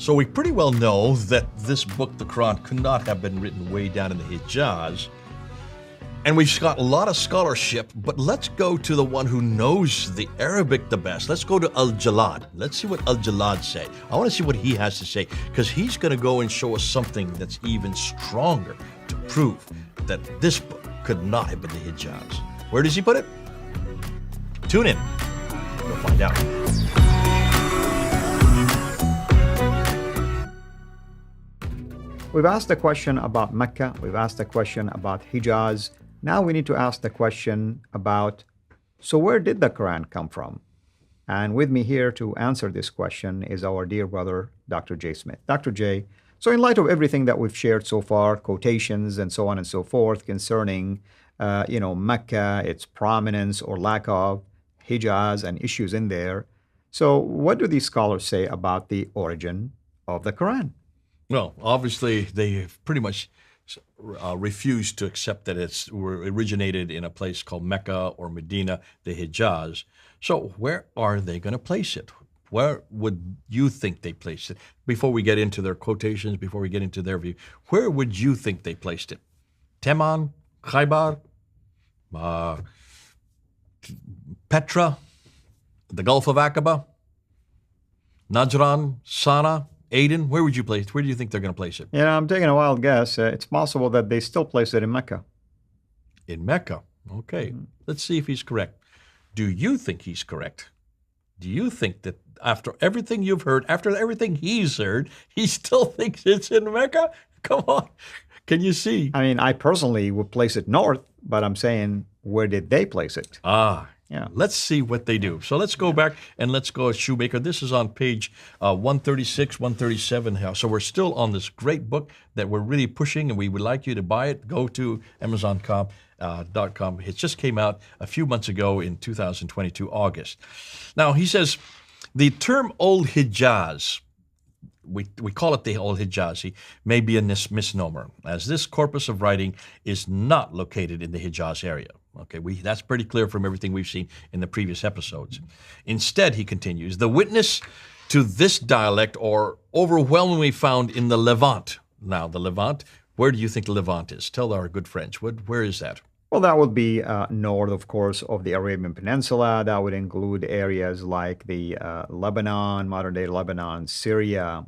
So we pretty well know that this book, the Qur'an, could not have been written way down in the Hijaz. And we've got a lot of scholarship, but let's go to the one who knows the Arabic the best. Let's go to Al-Jalad. Let's see what Al-Jalad say. I want to see what he has to say, because he's going to go and show us something that's even stronger to prove that this book could not have been the Hijaz. Where does he put it? Tune in. We'll find out. We've asked a question about Mecca. We've asked a question about Hijaz. Now we need to ask the question about, so where did the Quran come from? And with me here to answer this question is our dear brother, Dr. J. Smith. Dr. J, so in light of everything that we've shared so far, quotations and so on and so forth concerning, Mecca, its prominence or lack of, Hijaz and issues in there. So what do these scholars say about the origin of the Quran? Well, obviously, they pretty much refused to accept that it originated in a place called Mecca or Medina, the Hijaz. So where are they going to place it? Where would you think they placed it? Before we get into their quotations, before we get into their view, where would you think they placed it? Teman, Khaybar, Petra, the Gulf of Aqaba, Najran, Sana, Aden, where would you place? Where do you think they're going to place it? I'm taking a wild guess. It's possible that they still place it in Mecca. In Mecca. Okay. Let's see if he's correct. Do you think he's correct? Do you think that after everything you've heard, after everything he's heard, he still thinks it's in Mecca? Come on. Can you see? I mean, I personally would place it north, but I'm saying, where did they place it? Yeah. Let's see what they do. So let's go back and let's go at Shoemaker. This is on page 136, 137. So we're still on this great book that we're really pushing, and we would like you to buy it. Go to Amazon.com. It just came out a few months ago in 2022, August. Now, he says, the term Old Hijaz, we call it the Old Hijazi, may be a misnomer, as this corpus of writing is not located in the Hijaz area. Okay, that's pretty clear from everything we've seen in the previous episodes. Instead, he continues, the witness to this dialect are overwhelmingly found in the Levant. Now, the Levant, where do you think the Levant is? Tell our good friends, where is that? Well, that would be north, of course, of the Arabian Peninsula. That would include areas like the Lebanon, modern-day Lebanon, Syria,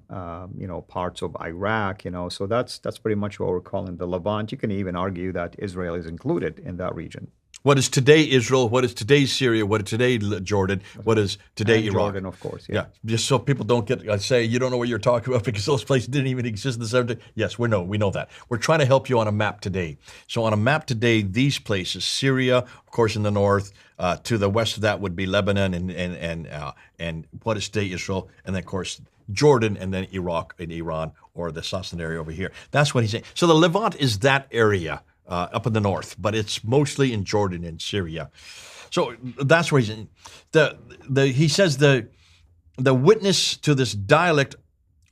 parts of Iraq, So that's pretty much what we're calling the Levant. You can even argue that Israel is included in that region. What is today Israel? What is today Syria? What is today Jordan? What is today Iraq? Jordan, of course. Yeah. Just so people don't say you don't know what you're talking about because those places didn't even exist in the 70s. Yes, we know that. We're trying to help you on a map today. So on a map today, these places, Syria, of course, in the north, to the west of that would be Lebanon and what is today Israel, and then of course Jordan, and then Iraq and Iran, or the Sassan area over here. That's what he's saying. So the Levant is that area. Up in the north, but it's mostly in Jordan and Syria. So that's where he says the witness to this dialect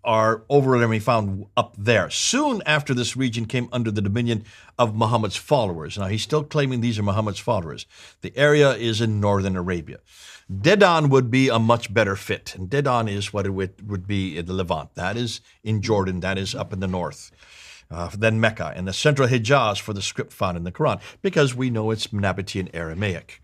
are overwhelmingly found up there. Soon after this region came under the dominion of Muhammad's followers. Now he's still claiming these are Muhammad's followers. The area is in northern Arabia. Dedan would be a much better fit, and Dedan is what it would be in the Levant. That is in Jordan. That is up in the north. Then Mecca, and the central Hijaz for the script found in the Quran, because we know it's Nabatean Aramaic.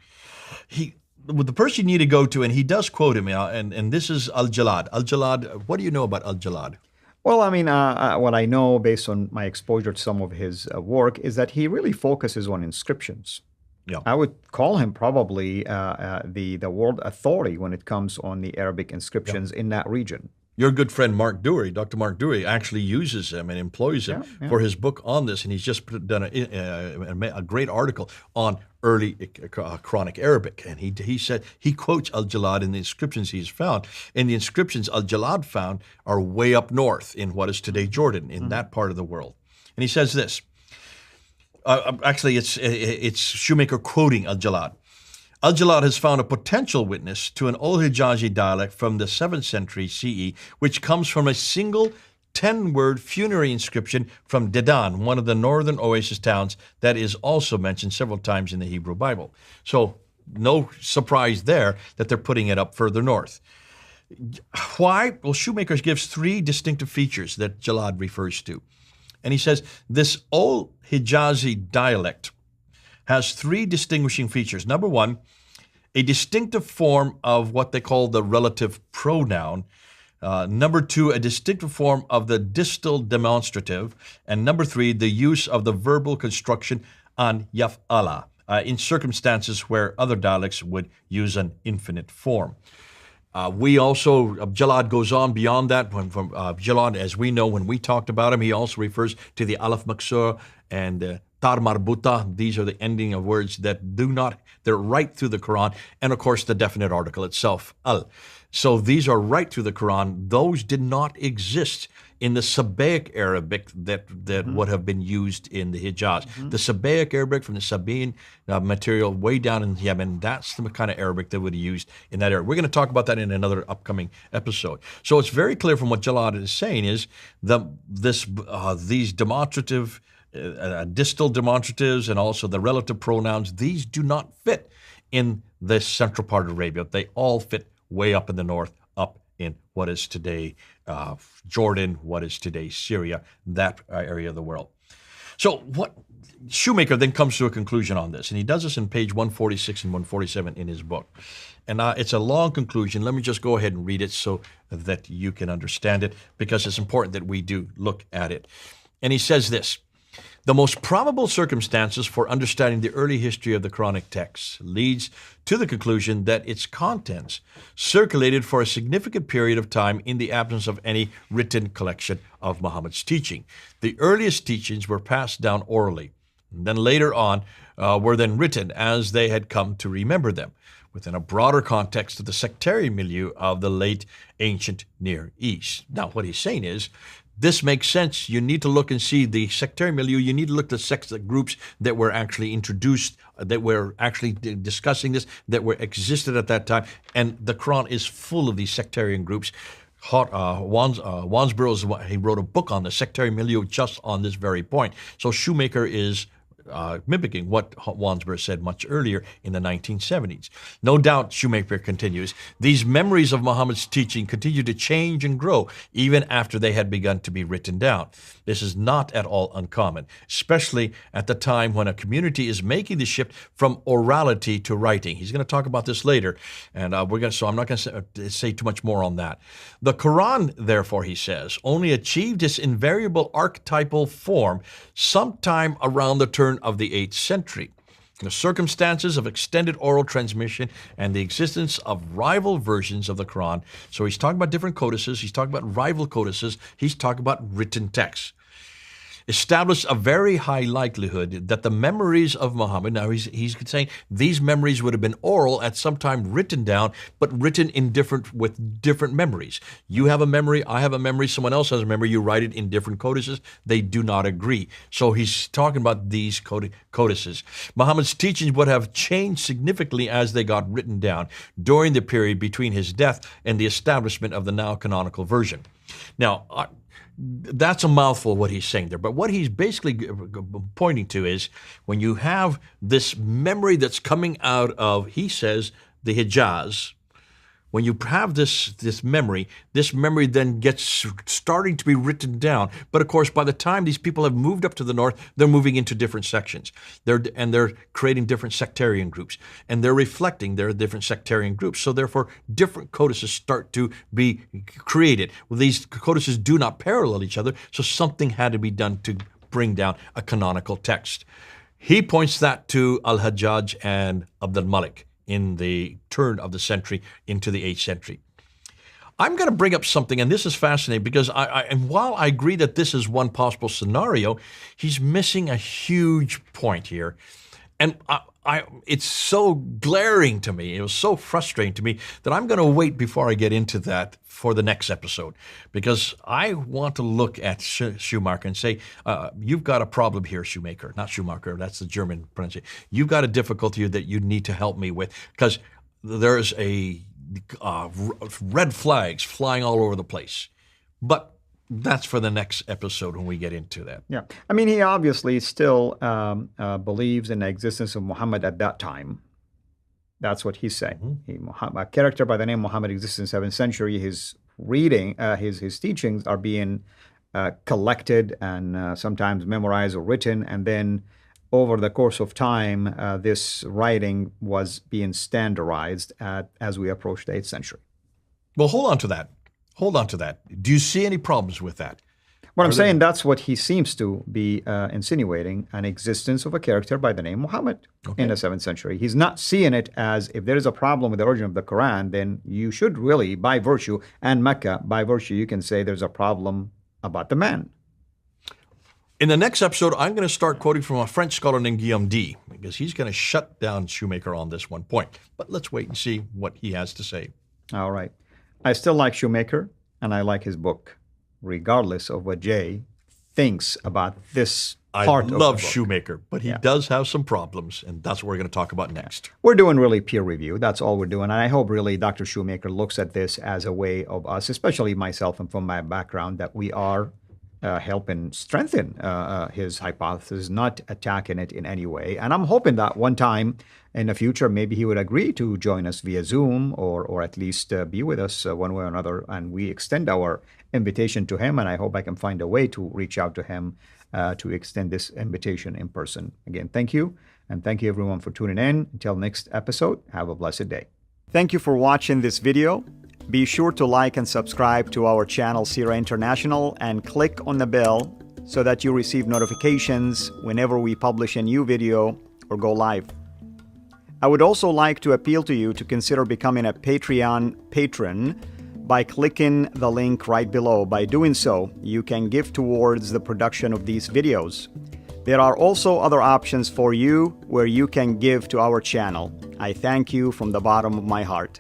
The person you need to go to, and he does quote him, and this is Al-Jalad. Al-Jalad, what do you know about Al-Jalad? Well, I mean, what I know based on my exposure to some of his work is that he really focuses on inscriptions. Yeah. I would call him probably the world authority when it comes on the Arabic inscriptions in that region. Your good friend Mark Dury, Dr. Mark Dury, actually uses him and employs him for his book on this, and he's just done a great article on early Quranic Arabic. And he said he quotes Al-Jalad in the inscriptions he's found. And the inscriptions Al-Jalad found are way up north in what is today Jordan, in that part of the world. And he says this. Actually, it's Shoemaker quoting Al-Jalad. Al-Jalad has found a potential witness to an Old Hijazi dialect from the 7th century CE, which comes from a single 10-word funerary inscription from Dedan, one of the northern oasis towns that is also mentioned several times in the Hebrew Bible. So no surprise there that they're putting it up further north. Why? Well, Shoemaker gives three distinctive features that Jalad refers to. And he says this old Hijazi dialect has three distinguishing features. Number one, a distinctive form of what they call the relative pronoun. Number two, a distinctive form of the distal demonstrative. And number three, the use of the verbal construction an yaf'ala in circumstances where other dialects would use an infinite form. We also, Jalad goes on beyond that. Jalad, as we know, when we talked about him, he also refers to the alaf maksur and tar marbuta. These are the ending of words that do not, they're right through the Quran. And of course, the definite article itself, al. So these are right through the Quran. Those did not exist in the Sabaic Arabic that would have been used in the Hijaz. The Sabaic Arabic from the Sabine material way down in Yemen, that's the kind of Arabic that would be used in that area. We're going to talk about that in another upcoming episode. So it's very clear from what Jalad is saying is these demonstrative, distal demonstratives and also the relative pronouns, these do not fit in this central part of Arabia. They all fit way up in the north, up in what is today Jordan, what is today Syria, that area of the world. So what Shoemaker then comes to a conclusion on this, and he does this in page 146 and 147 in his book. And it's a long conclusion. Let me just go ahead and read it so that you can understand it, because it's important that we do look at it. And he says this: the most probable circumstances for understanding the early history of the Quranic texts leads to the conclusion that its contents circulated for a significant period of time in the absence of any written collection of Muhammad's teaching. The earliest teachings were passed down orally, and then later on were then written as they had come to remember them, within a broader context of the sectarian milieu of the late ancient Near East. Now, what he's saying is, this makes sense. You need to look and see the sectarian milieu. You need to look at the groups that were actually introduced, that were actually discussing this, that were existed at that time. And the Quran is full of these sectarian groups. Wansborough, he wrote a book on the sectarian milieu just on this very point. So Shoemaker is mimicking what Wansborough said much earlier in the 1970s. No doubt, Shoemaker continues, these memories of Muhammad's teaching continue to change and grow even after they had begun to be written down. This is not at all uncommon, especially at the time when a community is making the shift from orality to writing. He's going to talk about this later, and so I'm not going to say too much more on that. The Quran, therefore, he says, only achieved its invariable archetypal form sometime around the turn of the 8th century. The circumstances of extended oral transmission and the existence of rival versions of the Quran. So he's talking about different codices, he's talking about rival codices, he's talking about written texts. Established a very high likelihood that the memories of Muhammad, now he's saying these memories would have been oral at some time written down, but written with different memories. You have a memory, I have a memory, someone else has a memory, you write it in different codices, they do not agree. So he's talking about these codices. Muhammad's teachings would have changed significantly as they got written down during the period between his death and the establishment of the now canonical version. Now, that's a mouthful what he's saying there, but what he's basically pointing to is when you have this memory that's coming out of, he says, the Hijaz, when you have this memory then gets starting to be written down. But of course, by the time these people have moved up to the north, they're moving into different sections. They're creating different sectarian groups, and they're reflecting their different sectarian groups. So therefore, different codices start to be created. Well, these codices do not parallel each other, so something had to be done to bring down a canonical text. He points that to Al-Hajjaj and Abd al-Malik in the turn of the century into the 8th century. I'm going to bring up something, and this is fascinating because and while I agree that this is one possible scenario, he's missing a huge point here. And it's so glaring to me, it was so frustrating to me that I'm going to wait before I get into that for the next episode, because I want to look at Schumacher and say, you've got a problem here, Shoemaker, not Schumacher, that's the German pronunciation. You've got a difficulty here that you need to help me with, because there's red flags flying all over the place. But that's for the next episode when we get into that. Yeah. I mean, he obviously still believes in the existence of Muhammad at that time. That's what he's saying. A character by the name Muhammad exists in the 7th century. His his teachings are being collected and sometimes memorized or written, and then over the course of time, this writing was being standardized as we approach the 8th century. Well, hold on to that. Hold on to that. Do you see any problems with that? What I'm saying, that's what he seems to be insinuating, an existence of a character by the name Muhammad in the 7th century. He's not seeing it as if there is a problem with the origin of the Quran, then you should really, by virtue, and Mecca, by virtue, you can say there's a problem about the man. In the next episode, I'm going to start quoting from a French scholar named Guillaume D, because he's going to shut down Shoemaker on this one point. But let's wait and see what he has to say. All right. I still like Shoemaker, and I like his book, regardless of what Jay thinks about this part of the book. I love Shoemaker, but he does have some problems, and that's what we're going to talk about next. We're doing really peer review. That's all we're doing. And I hope really Dr. Shoemaker looks at this as a way of us, especially myself and from my background, that we are helping strengthen his hypothesis, not attacking it in any way. And I'm hoping that one time in the future, maybe he would agree to join us via Zoom or at least be with us one way or another. And we extend our invitation to him. And I hope I can find a way to reach out to him to extend this invitation in person. Again, thank you. And thank you everyone for tuning in. Until next episode, have a blessed day. Thank you for watching this video. Be sure to like and subscribe to our channel, Sira International, and click on the bell so that you receive notifications whenever we publish a new video or go live. I would also like to appeal to you to consider becoming a Patreon patron by clicking the link right below. By doing so, you can give towards the production of these videos. There are also other options for you where you can give to our channel. I thank you from the bottom of my heart.